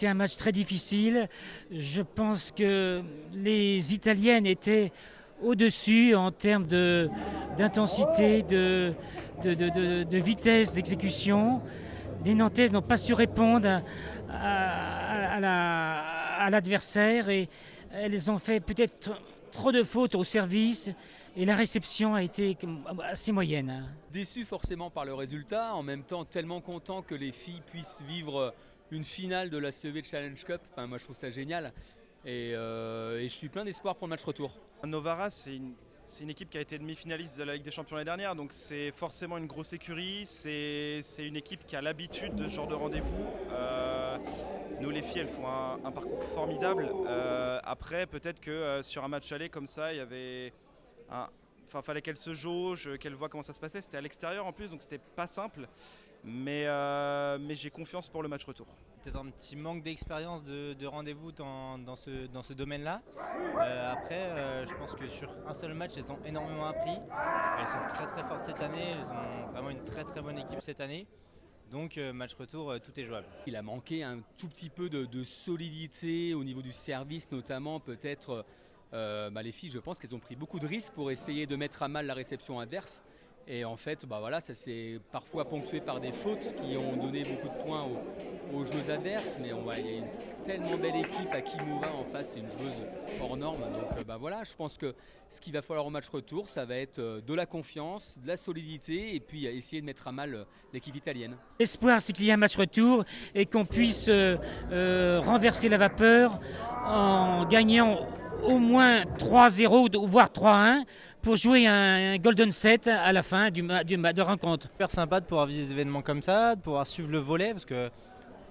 été un match très difficile. Je pense que les Italiennes étaient au-dessus en termes d'intensité, de vitesse d'exécution. Les Nantaises n'ont pas su répondre à l'adversaire et elles ont fait peut-être trop de fautes au service et la réception a été assez moyenne. Déçu forcément par le résultat, en même temps tellement content que les filles puissent vivre une finale de la CEV Challenge Cup. Enfin, moi je trouve ça génial et je suis plein d'espoir pour le match retour. Novara, c'est une équipe qui a été demi-finaliste de la Ligue des Champions l'année dernière, donc c'est forcément une grosse écurie. C'est une équipe qui a l'habitude de ce genre de rendez-vous. Nous, les filles, elles font un parcours formidable. Après, peut-être que sur un match aller comme ça, il y avait fallait qu'elles se jaugent, qu'elles voient comment ça se passait. C'était à l'extérieur en plus, donc c'était pas simple. Mais j'ai confiance pour le match retour. Peut-être un petit manque d'expérience de rendez-vous dans ce domaine-là. Après, je pense que sur un seul match, elles ont énormément appris. Elles sont très très fortes cette année. Elles ont vraiment une très très bonne équipe cette année. Donc match retour, tout est jouable. Il a manqué un tout petit peu de solidité au niveau du service, notamment peut-être les filles, je pense qu'elles ont pris beaucoup de risques pour essayer de mettre à mal la réception adverse. Et en fait, ça s'est parfois ponctué par des fautes qui ont donné beaucoup de points aux joueuses adverses. Mais il y a une tellement belle équipe à Kimura en face, c'est une joueuse hors norme. Donc je pense que ce qu'il va falloir au match retour, ça va être de la confiance, de la solidité et puis essayer de mettre à mal l'équipe italienne. L'espoir, c'est qu'il y ait un match retour et qu'on puisse renverser la vapeur en gagnant au moins 3-0 voire 3-1 pour jouer un golden set à la fin de rencontre. Super sympa de pouvoir vivre des événements comme ça, de pouvoir suivre le volley parce que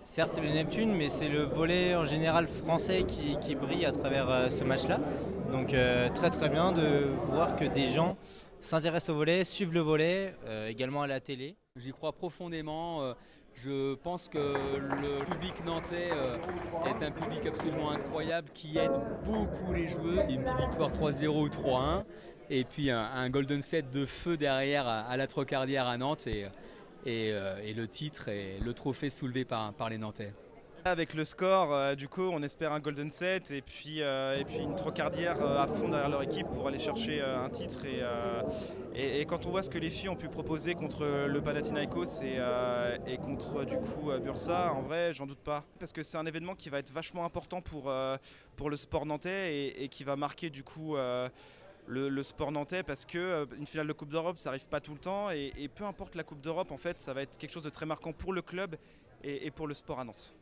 certes c'est le Neptune mais c'est le volley en général français qui brille à travers ce match-là. Donc très très bien de voir que des gens s'intéressent au volley, suivent le volley, également à la télé. J'y crois profondément. Je pense que le public nantais est un public absolument incroyable qui aide beaucoup les joueuses. Une petite victoire 3-0 ou 3-1 et puis un golden set de feu derrière à la Trocardière à Nantes et le titre et le trophée soulevé par les Nantais. Avec le score, du coup, on espère un golden set et puis une Trocardière à fond derrière leur équipe pour aller chercher un titre. Et quand on voit ce que les filles ont pu proposer contre le Panathinaikos et contre du coup Bursa, en vrai, j'en doute pas. Parce que c'est un événement qui va être vachement important pour le sport nantais et qui va marquer du coup le sport nantais parce qu'une finale de Coupe d'Europe, ça n'arrive pas tout le temps. Et peu importe la Coupe d'Europe, en fait, ça va être quelque chose de très marquant pour le club et pour le sport à Nantes.